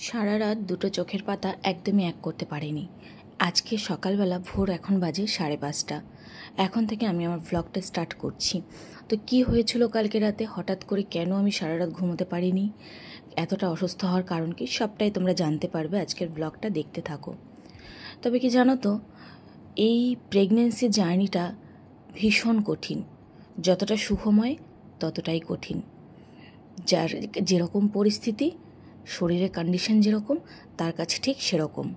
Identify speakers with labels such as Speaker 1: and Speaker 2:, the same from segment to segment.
Speaker 1: সারা রাত দুটো চোখের পাতা একদমই এক করতে পারিনি। আজকে সকালবেলা ভোর এখন বাজে 5:30। এখন থেকে আমি আমার ভ্লগটা স্টার্ট করছি। তো কি হয়েছিল কালকে রাতে, হঠাৎ করে কেন আমি সারা রাত ঘুমোতে পারিনি, এতটা অসুস্থ হওয়ার কারণ কি, সবটাই তোমরা জানতে পারবে আজকের ব্লগটা দেখতে থাকো। তবে কি জানো তো, এই প্রেগনেন্সি জার্নিটা ভীষণ কঠিন। যতটা সুখময় ততটাই কঠিন। যার যেরকম পরিস্থিতি, শরীরের কন্ডিশন যেরকম, তার কাছে ঠিক সেরকম।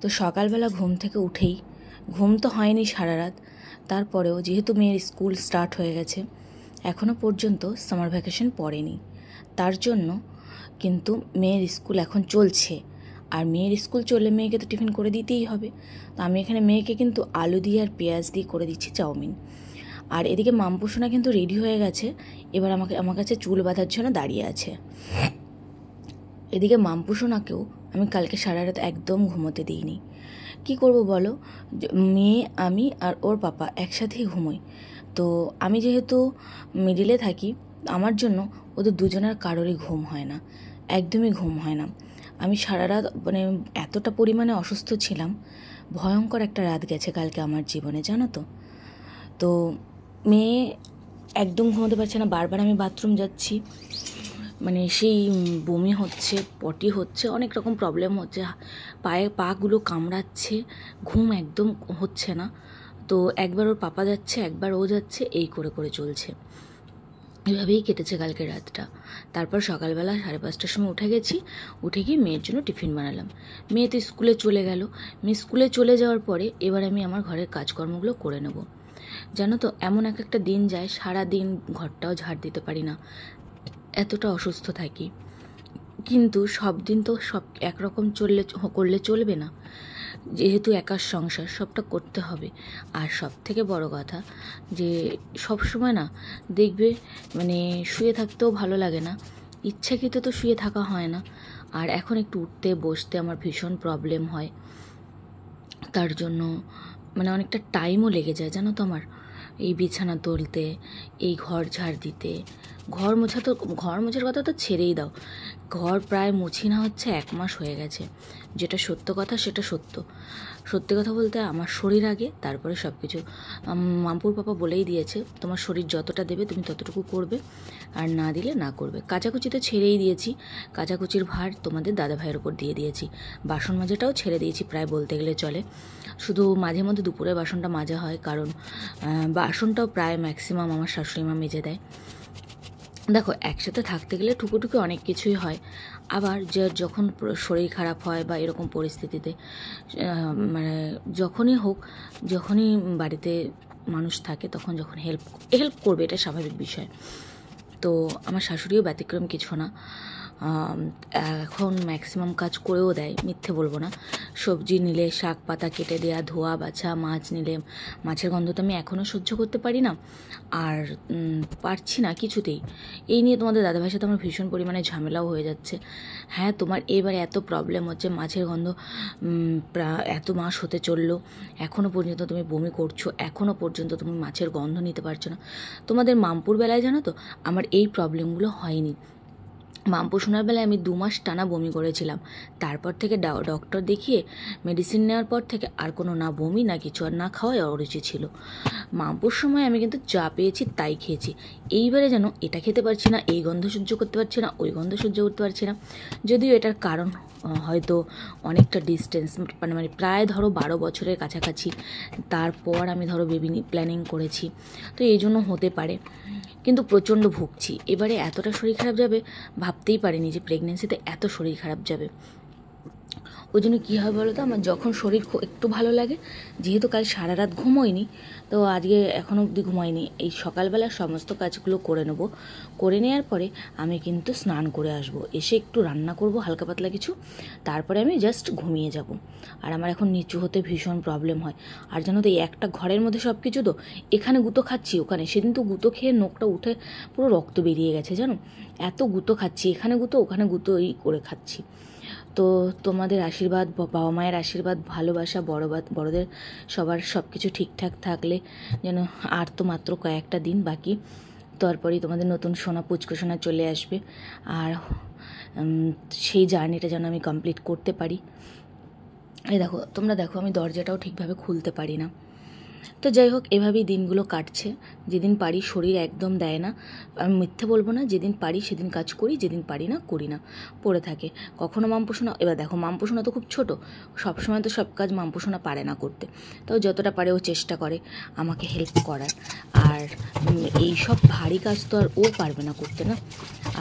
Speaker 1: তো সকালবেলা ঘুম থেকে উঠেই, ঘুম তো হয়নি সারা রাত, তারপরেও যেহেতু মেয়ের স্কুল স্টার্ট হয়ে গেছে, এখনও পর্যন্ত সামার ভ্যাকেশন পড়েনি, তার জন্য কিন্তু মেয়ের স্কুল এখন চলছে। আর মেয়ের স্কুল চললে মেয়েকে তো টিফিন করে দিতেই হবে। তো আমি এখানে মেয়েকে কিন্তু আলু দিয়ে আর পেঁয়াজ দিয়ে করে দিচ্ছি চাউমিন। আর এদিকে মামপুসোনা কিন্তু রেডি হয়ে গেছে, এবার আমার কাছে চুল বাঁধার জন্য দাঁড়িয়ে আছে। এদিকে মামপুসোনাকেও আমি কালকে সারা রাত একদম ঘুমোতে দিইনি। কি করব বলো, মেয়ে, আমি আর ওর পাপা একসাথেই ঘুমোই। তো আমি যেহেতু মিডিলে থাকি, আমার জন্য ওদের দুজনের কারোরই ঘুম হয় না, একদমই ঘুম হয় না। আমি সারা রাত এতটা পরিমাণে অসুস্থ ছিলাম, ভয়ঙ্কর একটা রাত গেছে কালকে আমার জীবনে, জানো তো। তো মেয়ে একদম ঘুমোতে পারছে না, বারবার আমি বাথরুম যাচ্ছি, সেই বমি হচ্ছে, পটি হচ্ছে, অনেক রকম প্রবলেম হচ্ছে, পাগুলো কামড়াচ্ছে, ঘুম একদম হচ্ছে না। তো একবার ওর পাপা যাচ্ছে, একবার ও যাচ্ছে, এই করে করে চলছে। এভাবেই কেটেছে কালকে রাতটা। তারপর সকালবেলা 5:30টার সময় উঠে গেছি, উঠে গিয়ে মেয়ের জন্য টিফিন বানালাম। মেয়ে তো স্কুলে চলে গেল। মেয়ে স্কুলে চলে যাওয়ার পরে এবার আমি আমার ঘরের কাজকর্মগুলো করে নেব। জানো তো, এমন একটা দিন যায়, সারা দিন ঘরটাও ঝাড় দিতে পারি না, এতটা অসুস্থ থাকি। কিন্তু সব দিন তো সব একরকম করলে চলবে না, যেহেতু একার সংসার, সবটা করতে হবে। আর সব থেকে বড় কথা যে সব সময় না দেখবে শুয়ে থাকতেও ভালো লাগে না, ইচ্ছাকৃত তো শুয়ে থাকা হয় না। আর এখন একটু উঠতে বসতে আমার ভীষণ প্রবলেম হয়, তার জন্য অনেকটা টাইমও লেগে যায়, জানো তো। আমার এই বিছানা তুলতে, এই ঘর ঝাড় দিতে, ঘর মোছার কথা তো ছেড়েই দাও, ঘর প্রায় মুছি না হচ্ছে 1 মাস হয়ে গেছে। যেটা সত্য কথা সেটা সত্যি কথা বলতে আমার শরীর আগে, তারপরে সব কিছু। মামপুর পাপা বলেই দিয়েছে, তোমার শরীর যতটা দেবে তুমি ততটুকু করবে, আর না দিলে না করবে। কাচাকুচি তো ছেড়েই দিয়েছি, কাচাকুচির ভার তোমাদের দাদা ভাইয়ের ওপর দিয়ে দিয়েছি। বাসন মাজাটাও ছেড়ে দিয়েছি প্রায় বলতে গেলে চলে, শুধু মাঝে মধ্যে দুপুরে বাসনটা মাজা হয়, কারণ বাসনটাও প্রায় ম্যাক্সিমাম আমার শাশুড়ি মা মেজে দেয়। দেখো, একসাথে থাকতে গেলে টুকুটুকি অনেক কিছুই হয়। আবার যখন শরীর খারাপ হয় বা এরকম পরিস্থিতিতে, যখনই হোক, যখনই বাড়িতে মানুষ থাকে, তখন যখন হেল্প করবে, এটা স্বাভাবিক বিষয়। তো আমার শাশুড়িও ব্যতিক্রম কিছু না, এখন ম্যাক্সিমাম কাজ করেও দেয়, মিথ্যে বলবো না। সবজি নিলে শাক পাতা কেটে দেয়া, ধোয়া বাছা, মাছ নিলে মাছের গন্ধ তো আমি এখনও সহ্য করতে পারি না, আর পারছি না কিছুতেই। এই নিয়ে তোমাদের দাদাভাইয়ের সাথে আমার ভীষণ পরিমাণে ঝামেলাও হয়ে যাচ্ছে। হ্যাঁ, তোমার এবার এত প্রবলেম হচ্ছে, মাছের গন্ধ এত মাস হতে চললো, এখনও পর্যন্ত তুমি বমি করছো, এখনও পর্যন্ত তুমি মাছের গন্ধ নিতে পারছো না। তোমাদের মামপুর বেলায় জানো তো আমার এই প্রবলেমগুলো হয়নি। মামপুসোনার বেলায় আমি 2 মাস টানা বমি করেছিলাম, তারপর থেকে ডক্টর দেখিয়ে মেডিসিন নেওয়ার পর থেকে আর কোনো না বমি না কিছু, আর না খাওয়াই অরুচি ছিল। মামপুর সময় আমি কিন্তু যা পেয়েছি তাই খেয়েছি। এইবারে যেন এটা খেতে পারছি না, এই গন্ধ সহ্য করতে পারছি না, ওই গন্ধ সহ্য করতে পারছি না। যদিও এটার কারণ হয়তো অনেকটা ডিস্টেন্স, প্রায় ধরো 12 বছরের কাছাকাছি, তারপর আমি ধরো বেবি প্ল্যানিং করেছি, তো এই জন্য হতে পারে। কিন্তু প্রচণ্ড ভুগছি এবারে, এতটা শরীর খারাপ যাবে ভাবতেই পারিনি যে প্রেগনেন্সিতে এত শরীর খারাপ যাবে। ওই জন্য কী হয় বলো তো, আমার যখন শরীর একটু ভালো লাগে, যেহেতু কাল সারা রাত ঘুমোয়নি, তো আজকে এখনও অবধি ঘুমাইনি, এই সকালবেলা সমস্ত কাজগুলো করে নেব। করে নেওয়ার পরে আমি কিন্তু স্নান করে আসব, এসে একটু রান্না করব হালকা পাতলা কিছু, তারপরে আমি জাস্ট ঘুমিয়ে যাব। আর আমার এখন নিচু হতে ভীষণ প্রবলেম হয়। আর জানো তো, এই একটা ঘরের মধ্যে সব কিছু, তো এখানে গুঁতো খাচ্ছি, ওখানে, সেদিন তো গুঁতো খেয়ে নোকটা উঠে পুরো রক্ত বেরিয়ে গেছে, জানো, এত গুঁতো খাচ্ছি, এখানে গুঁতো ওখানে গুঁতো এই করে খাচ্ছি। তো তোমাদের আশীর্বাদ, বাবা মায়ের আশীর্বাদ, ভালোবাসা, বড়দের সবার সব কিছু ঠিকঠাক থাকলে যেন, আর তো মাত্র কয়েকটা দিন বাকি, তারপরেই তোমাদের নতুন সোনা পুচকো সোনা চলে আসবে। আর সেই জার্নিটা যেন আমি কমপ্লিট করতে পারি। এই দেখো, তোমরা দেখো আমি দরজাটাও ঠিকভাবে খুলতে পারি না। তো যাই হোক, এভাবেই দিনগুলো কাটছে। যেদিন পারি, শরীর একদম দেয় না, আমি মিথ্যে বলবো না, যেদিন পারি সেদিন কাজ করি, যেদিন পারি না করি না, পড়ে থাকে। কখনো মামপোষণা, এবার দেখো মামপোষণা তো খুব ছোট, সবসময় তো সব কাজ মামপোষণা পারে না করতে, তো যতটা পারে ও চেষ্টা করে আমাকে হেল্প করার। আর এই সব ভারী কাজ তো আর ও পারবে না করতে না।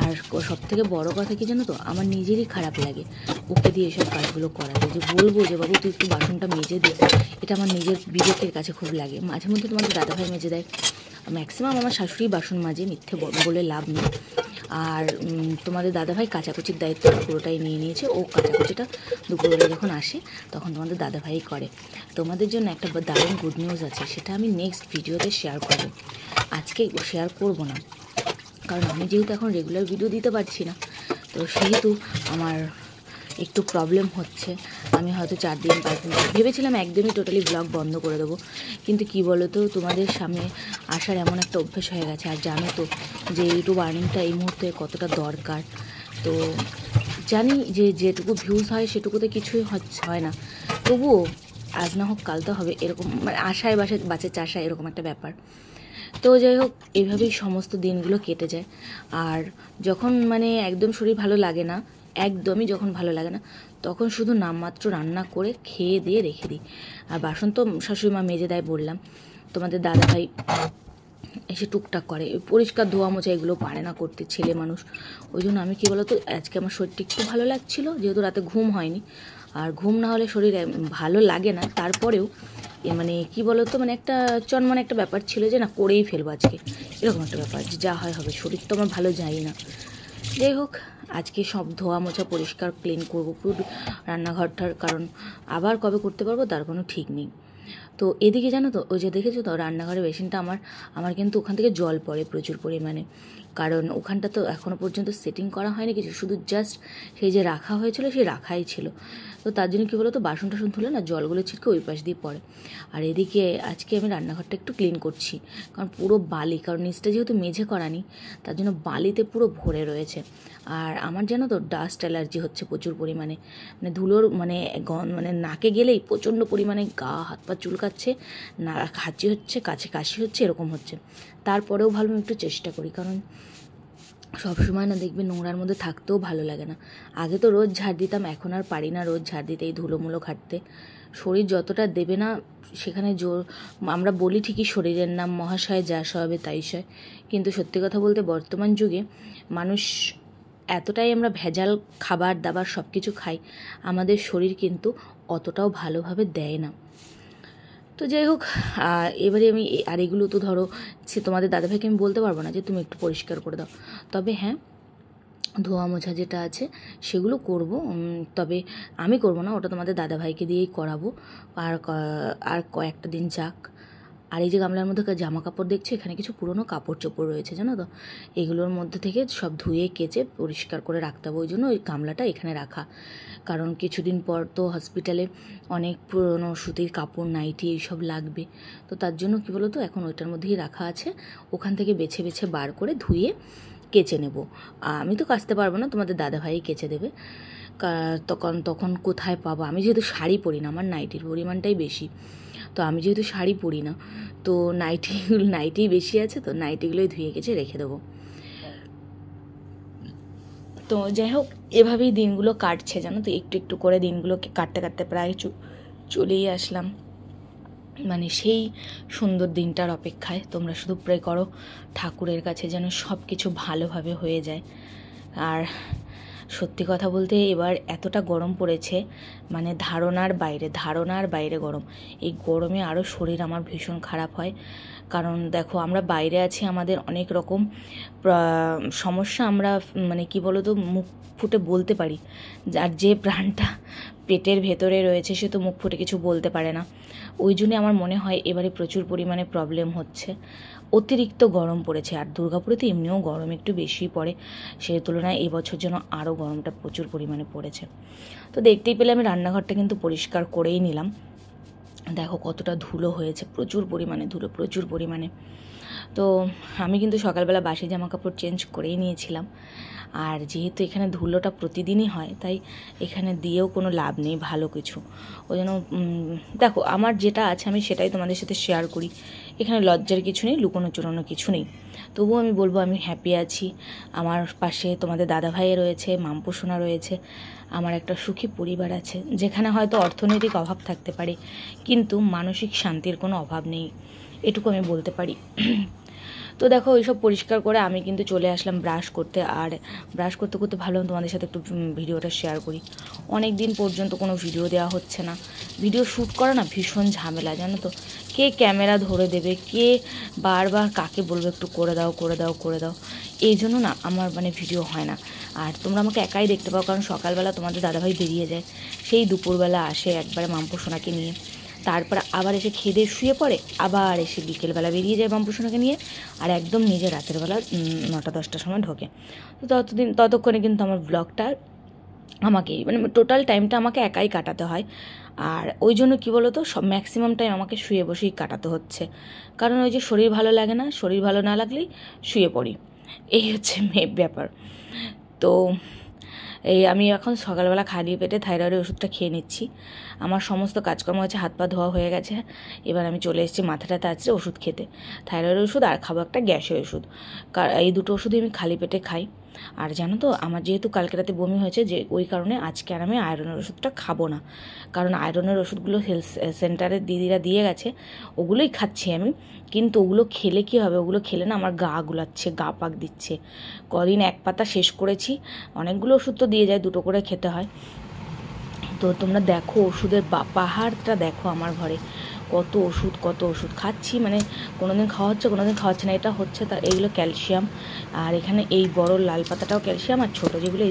Speaker 1: আর সব থেকে বড়ো কথা কি জানো তো, আমার নিজেরই খারাপ লাগে ওকে দিয়ে এসব কাজগুলো করাতে, যে বলবো যে বাবু তুই একটু বাসনটা মেজে দে, এটা আমার নিজের বিবেকের কাছে খুব লাগে। মাঝে মধ্যে তোমাদের দাদাভাই মেজে দেয়, ম্যাক্সিমাম আমার শাশুড়ি বাসন মাজে, মিথ্যে বলে লাভ নেই। আর তোমাদের দাদাভাই কাচাকুচির দায়িত্বটা পুরোটাই নিয়ে নিয়েছে, ও কাচাকুচিটা দুপুরবেলা যখন আসে তখন তোমাদের দাদাভাই করে। তোমাদের জন্য একটা দারুণ গুড নিউজ আছে, সেটা আমি নেক্সট ভিডিওতে শেয়ার করব, আজকে শেয়ার করব না, কারণ আমি যেহেতু এখন রেগুলার ভিডিও দিতে পারছি না, তো সেহেতু আমার একটু প্রবলেম হচ্ছে। আমি হয়তো 4 দিন 5 দিন ভেবেছিলাম একদমই টোটালি ব্লগ বন্ধ করে দেবো, কিন্তু কি বলো তো, তোমাদের সামনে আসার এমন একটা অভ্যেস হয়ে গেছে। আর জানো তো যে ইউটিউব আর্নিংটা এই মুহূর্তে কতটা দরকার। তো জানি যে যেটুকু ভিউজ হয় সেটুকুতে কিছুই হয় না, তবুও আজ না হোক কাল তো হবে, এরকম মানে আশায় বাঁচে চাষায়, এরকম একটা ব্যাপার। তো যাই হোক, এভাবেই সমস্ত দিনগুলো কেটে যায়। আর যখন মানে একদম শরীর ভালো লাগে না, একদমই যখন ভালো লাগে না, তখন শুধু নামমাত্র রান্না করে খেয়ে দিয়ে রেখে দিই। আর বাসন তো শাশুড়ি মা মেজে দেয় বললাম, তোমাদের দাদাভাই এসে টুকটাক করে, পরিষ্কার ধোয়া মোছা এগুলো পারে না করতে, ছেলে মানুষ। ওই জন্য আমি কী বলতো, আজকে আমার শরীরটা একটু ভালো লাগছিলো, যেহেতু রাতে ঘুম হয়নি, আর ঘুম না হলে শরীর ভালো লাগে না, তারপরেও মানে কী বলতো, মানে একটা চনমনে একটা ব্যাপার ছিল যে না করেই ফেলবো আজকে, এরকম একটা ব্যাপার, যে যা হয় হবে, শরীর তো আমার ভালো যায় না। যাই হোক, আজকে সব ধোয়া মোছা পরিষ্কার ক্লিন করবো পুরো রান্নাঘরটার, কারণ আবার কবে করতে পারবো তার কোনো ঠিক নেই। তো এদিকে জানো তো, ওই যে দেখেছো তো রান্নাঘরের বেসিনটা আমার কিন্তু ওখান থেকে জল পড়ে প্রচুর পরিমাণে, কারণ ওখানটা তো এখনও পর্যন্ত সেটিং করা হয়নি কিছু, শুধু জাস্ট সেই যে রাখা হয়েছিল সেই রাখাই ছিল। তো তার জন্য কী বলো তো, বাসন টাসন তুলে না জলগুলো ছিটকে ওই পাশ দিয়ে পড়ে। আর এদিকে আজকে আমি রান্নাঘরটা একটু ক্লিন করছি, কারণ পুরো বালি, কারণ নিচটা যেহেতু মেঝে করা নেই, তার জন্য বালিতে পুরো ভরে রয়েছে। আর আমার জানো তো ডাস্ট অ্যালার্জি হচ্ছে প্রচুর পরিমাণে, মানে ধুলোর মানে নাকে গেলেই প্রচণ্ড পরিমাণে গা হাত পা চুলকাচ্ছে, না হাঁচি হচ্ছে, কাশি হচ্ছে, এরকম হচ্ছে। তারপরেও ভালো একটু চেষ্টা করি, কারণ সবসময় না দেখবে নোংরার মধ্যে থাকতেও ভালো লাগে না। আগে তো রোজ ঝাড় দিতাম, এখন আর পারি না রোজ ঝাড় দিতে, এই ধুলোমুলো ঘাটতে। শরীর যতটা দেবে না সেখানে জোর, আমরা বলি ঠিকই শরীরের নাম মহাশয়, যা সবে তাই সয়, কিন্তু সত্যি কথা বলতে বর্তমান যুগে মানুষ এতটাই আমরা ভেজাল খাবার দাবার সব কিছু খাই, আমাদের শরীর কিন্তু অতটাও ভালোভাবে দেয় না। তো যাই হোক, এবারে আমি আর এগুলো তো ধরো সে তোমাদের দাদাভাইকে আমি বলতে পারবো না যে তুমি একটু পরিষ্কার করে দাও, তবে হ্যাঁ ধোয়া মোছা যেটা আছে সেগুলো করব, তবে আমি করব না, ওটা তোমাদের দাদাভাইকে দিয়েই করাবো। আর কয়েকটা দিন যাক। আর এই যে গামলার মধ্যে জামা কাপড় দেখছো, এখানে কিছু পুরনো কাপড় চোপড় রয়েছে জানো তো, এগুলোর মধ্যে থেকে সব ধুয়ে কেচে পরিষ্কার করে রাখতে হবে, ওই জন্য ওই গামলাটা এখানে রাখা। কারণ কিছুদিন পর তো হসপিটালে অনেক পুরনো সুতির কাপড়, নাইটি এইসব লাগবে, তো তার জন্য কী বলো তো, এখন ওইটার মধ্যেই রাখা আছে, ওখান থেকে বেছে বেছে বার করে ধুয়ে কেচে নেব। আমি তো কাচতে পারবো না, তোমাদের দাদাভাই কেচে দেবে। তখন কোথায় পাবো, আমি যেহেতু শাড়ি পরি না, আমার নাইটির পরিমাণটাই বেশি, তো আমি যেহেতু শাড়ি পরি না, তো নাইটি বেশি আছে, তো নাইটিগুলোই ধুয়ে কেচে রেখে দেবো। তো যাই হোক, এভাবেই দিনগুলো কাটছে জানো তো, একটু একটু করে দিনগুলোকে কাটতে কাটতে প্রায় চলেই আসলাম মানে সেই সুন্দর দিনটার অপেক্ষায়। তোমরা শুধু প্রে করো ঠাকুরের কাছে যেন সব কিছু ভালোভাবে হয়ে যায়। আর সত্যি কথা বলতে এবার এতটা গরম পড়েছে, মানে ধারণার বাইরে গরম। এই গরমে আরও শরীর আমার ভীষণ খারাপ হয়, কারণ দেখো আমরা বাইরে আছি, আমাদের অনেক রকম সমস্যা আমরা মানে কি বলো তো মুখ ফুটে বলতে পারি, আর যে প্রাণটা পেটের ভেতরে রয়েছে সে তো মুখ ফুটে কিছু বলতে পারে না। ওই জন্যে আমার মনে হয় এবারে প্রচুর পরিমাণে প্রবলেম হচ্ছে, অতিরিক্ত গরম পড়েছে। আর দুর্গাপুরে তো এমনিও গরম একটু বেশি পড়ে, সেই তুলনায় এবছর যেন আরও গরমটা প্রচুর পরিমাণে পড়েছে। তো দেখতেই পেলে আমি রান্নাঘরটা কিন্তু পরিষ্কার করেই নিলাম। দেখো কতটা ধুলো হয়েছে, প্রচুর পরিমাণে ধুলো, প্রচুর পরিমাণে। তো আমি কিন্তু সকালবেলা বাসি জামা কাপড় চেঞ্জ করেই নিয়েছিলাম। আর যেহেতু এখানে ধুলোটা প্রতিদিনই হয়, তাই এখানে দিয়েও কোনো লাভ নেই ভালো কিছু। ওই জন্য দেখো আমার যেটা আছে আমি সেটাই তোমাদের সাথে শেয়ার করি। এখানে লজ্জার কিছু নেই, লুকোনো চুরানো কিছু নেই। তবুও আমি বলবো আমি হ্যাপি আছি। আমার পাশে তোমাদের দাদাভাই রয়েছে, মাম্পু সোনা রয়েছে, আমার একটা সুখী পরিবার আছে, যেখানে হয়তো অর্থনৈতিক অভাব থাকতে পারে কিন্তু মানসিক শান্তির কোনো অভাব নেই, এটুকু আমি বলতে পারি। তো দেখো ওইসব পরিষ্কার করে আমি কিন্তু চলে আসলাম ব্রাশ করতে। আর ব্রাশ করতে করতে ভাবলাম তোমাদের সাথে একটু ভিডিওটা শেয়ার করি। অনেক দিন পর্যন্ত কোনো ভিডিও দেওয়া হচ্ছে না। ভিডিও শ্যুট করা না ভীষণ ঝামেলা, জানো তো। কে ক্যামেরা ধরে দেবে, কে বারবার কাকে বলবে একটু করে দাও করে দাও করে দাও, এই জন্য না আমার মানে ভিডিও হয় না। আর তোমরা আমাকে একাই দেখতে পাও, কারণ সকালবেলা তোমাদের দাদাভাই বেরিয়ে যায়, সেই দুপুরবেলা আসে একবারে মাম্পু সোনাকে নিয়ে, তারপর আবার এসে খেয়ে শুয়ে পড়ে, আবার এসে বিকেলবেলা বেরিয়ে যায় মাম্পু সোনাকে নিয়ে, আর একদম নিজে রাতের বেলা 9টা-10টার সময় ঢোকে। তো ততক্ষণে কিন্তু আমার ব্লগটা আমাকেই মানে টোটাল টাইমটা আমাকে একাই কাটাতে হয়। আর ওই জন্য কী বলো তো, সব ম্যাক্সিমাম টাইম আমাকে শুয়ে বসেই কাটাতে হচ্ছে, কারণ ওই যে শরীর ভালো লাগে না, শরীর ভালো না লাগলেই শুয়ে পড়ি, এই হচ্ছে ব্যাপার। তো এই আমি এখন সকালবেলা খালি পেটে থাইরয়েডের ওষুধটা খেয়ে নিচ্ছি। আমার সমস্ত কাজকর্ম হচ্ছে, হাত পা ধোয়া হয়ে গেছে। এবার আমি চলে এসেছি মাথাটা তাড়ছে ওষুধ খেতে, থাইরয়েডের ওষুধ আর খাবো একটা গ্যাসের ওষুধ। এই দুটো ওষুধই আমি খালি পেটে খাই। আর জানো তো আমার যেহেতু কালকে রাতে বমি হয়েছে, যে ওই কারণে আজকে আর আমি আয়রনের ওষুধটা খাবো না, কারণ আয়রনের ওষুধগুলো হেলথ সেন্টারের দিদিরা দিয়ে গেছে, ওগুলোই খাচ্ছি আমি। কিন্তু ওগুলো খেলে কী হবে, ওগুলো খেলে না আমার গা গুলাচ্ছে, গা পাক দিচ্ছে। কদিন এক পাতা শেষ করেছি, অনেকগুলো ওষুধ তো দিয়ে যায়, 2টো করে খেতে হয়। তো তোমরা দেখো ওষুধের পাহাড়টা দেখো আমার ঘরে, কত ওষুধ কত ওষুধ খাচ্ছি, মানে কোনো দিন খাওয়া হচ্ছে কোনো দিন খাওয়া হচ্ছে না। এটা হচ্ছে তার এইগুলো ক্যালসিয়াম, আর এখানে এই বড় লাল পাতাটাও ক্যালসিয়াম, আর ছোটো যেগুলো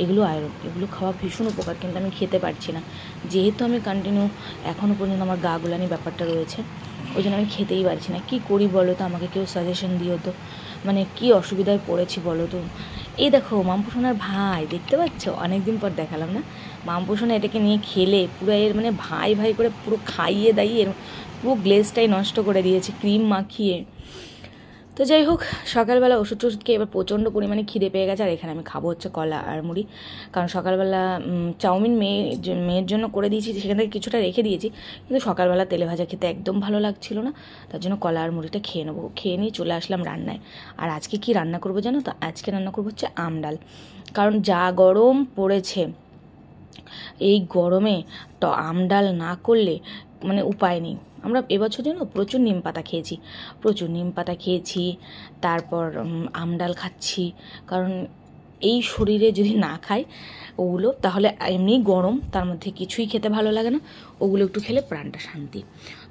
Speaker 1: এগুলো আয়রন। এগুলো খাওয়া ভীষণ উপকার, কিন্তু আমি খেতে পারছি না, যেহেতু আমি কন্টিনিউ এখনও পর্যন্ত আমার গা গুলানি ব্যাপারটা রয়েছে, ওই জন্য আমি খেতেই পারছি না। কী করি বলো তো, আমাকে কেউ সাজেশন দিও তো, মানে কী অসুবিধায় পড়েছি বলো তো। এই দেখো মাম্পু সোনার ভাই, দেখতে পাচ্ছ, অনেকদিন পর দেখালাম না। মাম্পু সোনা এটাকে নিয়ে খেলে পুরো এর মানে ভাই ভাই করে পুরো খাইয়ে দাইয়ে পুরো গ্লেজটাই নষ্ট করে দিয়েছে ক্রিম মাখিয়ে। তো যাই হোক, সকালবেলা ওষুধ খেয়ে এবার প্রচণ্ড পরিমাণে খিদে পেয়ে গেছে। আর এখানে আমি খাবো হচ্ছে কলা আর মুড়ি, কারণ সকালবেলা চাউমিন মেয়ের জন্য করে দিয়েছি, সেখান থেকে কিছুটা রেখে দিয়েছি, কিন্তু সকালবেলা তেলে ভাজা খেতে একদম ভালো লাগছিল না, তার জন্য কলা আর মুড়িটা খেয়ে নেবো। খেয়ে নিয়ে চলে আসলাম রান্নায়। আর আজকে কি রান্না করবো জানো তো, আজকে রান্না করবো হচ্ছে আম ডাল, কারণ যা গরম পড়েছে এই গরমে তো আম ডাল না করলে মানে উপায় নেই। আমরা এবছর যেন প্রচুর নিম পাতা খেয়েছি, প্রচুর নিম পাতা খেয়েছি, তারপর আম ডাল খাচ্ছি, কারণ এই শরীরে যদি না খাই ওগুলো, তাহলে এমনি গরম, তার মধ্যে কিছুই খেতে ভালো লাগে না, ওগুলো একটু খেলে প্রাণটা শান্তি।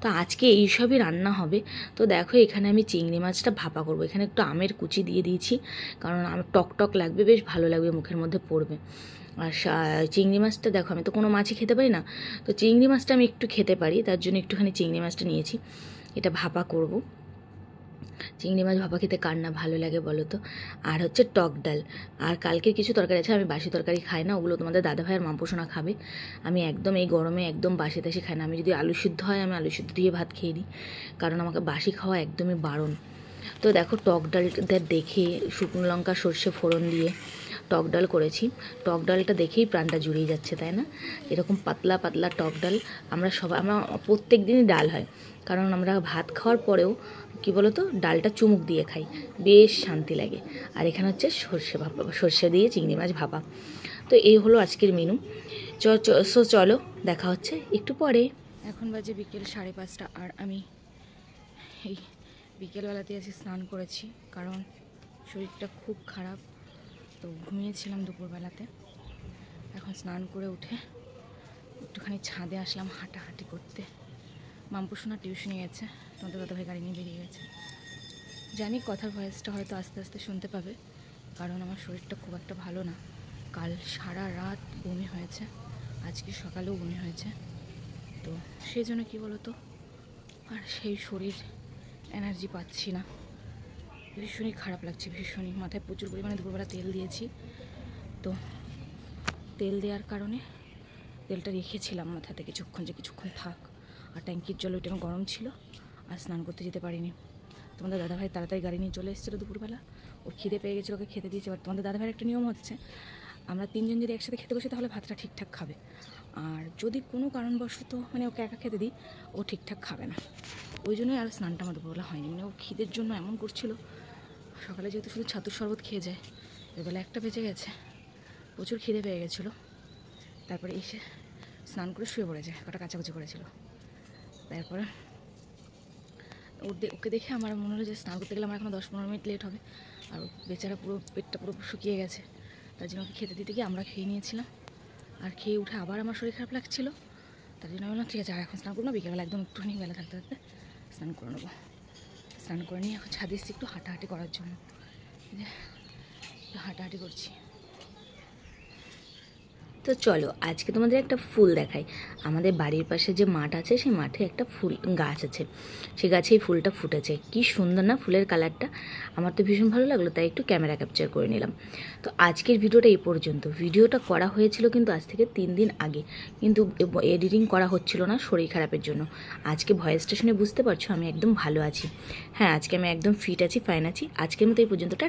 Speaker 1: তো আজকে এইসবই রান্না হবে। তো দেখো এখানে আমি চিংড়ি মাছটা ভাপা করবো, এখানে একটু আমের কুচি দিয়ে দিয়েছি, কারণ আমার টক টক লাগবে, বেশ ভালো লাগবে, মুখের মধ্যে পড়বে। আর চিংড়ি মাছটা দেখো, আমি তো কোনো মাছই খেতে পারি না, তো চিংড়ি মাছটা আমি একটু খেতে পারি, তার জন্য একটুখানি চিংড়ি মাছটা নিয়েছি, এটা ভাপা করব। চিংড়ি মাছ ভাপা খেতে কার না ভালো লাগে বলো তো। আর হচ্ছে টক ডাল, আর কালকে কিছু তরকারি আছে, আমি বাসি তরকারি খাই না, ওগুলো তোমাদের দাদাভাই আর মাম্পু সোনা খাবে। আমি একদম এই গরমে একদম বাসি টাসি খাই না, আমি যদি আলু সিদ্ধ হয় আমি আলু সিদ্ধ দিয়ে ভাত খেয়ে নিই, কারণ আমাকে বাসি খাওয়া একদমই বারণ। তো দেখো টক ডালটা দেখে শুকনো লঙ্কা সর্ষে ফোড়ন দিয়ে টক ডাল করেছি, টক ডালটা দেখেই প্রাণটা জুড়িয়ে যাচ্ছে, তাই না? এরকম পাতলা পাতলা টক ডাল আমরা প্রত্যেক দিনই ডাল হয়, কারণ আমরা ভাত খাওয়ার পরেও কি বলো তো ডালটা চুমুক দিয়ে খাই, বেশ শান্তি লাগে। আর এখানে হচ্ছে সর্ষে দিয়ে চিংড়ি মাছ ভাপা। তো এই হলো আজকের মেনু। চলো দেখা হচ্ছে একটু পরে। এখন বাজে বিকেল 5:30, আর আমি এই বিকেলবেলাতে এসে স্নান করেছি, কারণ শরীরটা খুব খারাপ, তো ঘুমিয়েছিলাম দুপুরবেলাতে। এখন স্নান করে উঠে একটুখানি ছাদে আসলাম হাঁটাহাঁটি করতে। মাম্পু সোনা টিউশনে গেছে, তোমাদের দাদাভাই গাড়ি নিয়ে বেরিয়ে গেছে। জানি কথার ভয়েসটা হয়তো আস্তে আস্তে শুনতে পাবে, কারণ আমার শরীরটা খুব একটা ভালো না। কাল সারা রাত বমি হয়েছে, আজকে সকালেও বমি হয়েছে, তো সেই জন্য কী বলো তো, আর সেই শরীর এনার্জি পাচ্ছি না, ভীষণই খারাপ লাগছে, ভীষণই। মাথায় প্রচুর পরিমাণে দুপুরবেলা তেল দিয়েছি, তো তেল দেওয়ার কারণে তেলটা রেখেছিলাম মাথাতে কিছুক্ষণ, যে কিছুক্ষণ থাক, আর ট্যাঙ্কির জল ওইটা গরম ছিল আর স্নান করতে যেতে পারিনি। তোমাদের দাদাভাই তাড়াতাড়ি গাড়ি নিয়ে চলে এসেছিলো দুপুরবেলা, ওর খিদে পেয়ে গেছিলো, ওকে খেতে দিয়েছে। এবার তোমাদের দাদাভাইয়ের একটা নিয়ম হচ্ছে, আমরা তিনজন যদি একসাথে খেতে বসি তাহলে ভাতটা ঠিকঠাক খাবে, আর যদি কোনো কারণবশত মানে ওকে একা খেতে দিই ও ঠিকঠাক খাবে না। ওই জন্যই আর স্নানটা আমার দুপুরবেলা হয়নি। মানে ও খিদের জন্য এমন করছিল, সকালে যেহেতু শুধু ছাতুর শরবত খেয়ে যায়, এবেলা 1টা বেজে গেছে, প্রচুর খিদে পেয়ে গেছিলো। তারপরে এসে স্নান করে শুয়ে পড়ে যায়, কটা কাচাকুচি করেছিল। তারপরে ওকে দেখে আমার মনে হলো যে স্নান করতে গেলে আমার এখনও 10-15 মিনিট লেট হবে, আর বেচারা পুরো পেটটা পুরো শুকিয়ে গেছে। তার জন্য ওকে খেতে দিতে গিয়ে আমরা খেয়ে নিয়েছিলাম, আর খেয়ে উঠে আবার আমার শরীর খারাপ লাগছিলো। তার জন্য বললাম ঠিক আছে আর এখন স্নান করবো না, বিকেলবেলা একদম একটুখানি বেলা থাকতে থাকতে স্নান করে নেবো। স্নান করে নিয়ে এখন ছাদে এসেছি একটু হাঁটাহাঁটি করার জন্য, হাঁটাহাঁটি করছি। তো চলো আজকে তোমাদের একটা ফুল দেখাই। আমাদের বাড়ির পাশে যে মাঠ আছে সেই মাঠে একটা ফুল গাছ আছে, সেই গাছে এই ফুলটা ফুটেছে। কি সুন্দর না ফুলের কালারটা, আমার তো ভীষণ ভালো লাগলো, তাই একটু ক্যামেরা ক্যাপচার করে নিলাম। তো আজকের ভিডিওটা এই পর্যন্ত। ভিডিওটা করা হয়েছিল কিন্তু আজ থেকে 3 দিন আগে, কিন্তু এডিটিং করা হচ্ছিল না শরীর খারাপের জন্য। আজকে ভয়েস স্টেশনে বুঝতে পারছো আমি একদম ভালো আছি। হ্যাঁ, আজকে আমি একদম ফিট আছি, ফাইন আছি। আজকের মতো এই পর্যন্তটা।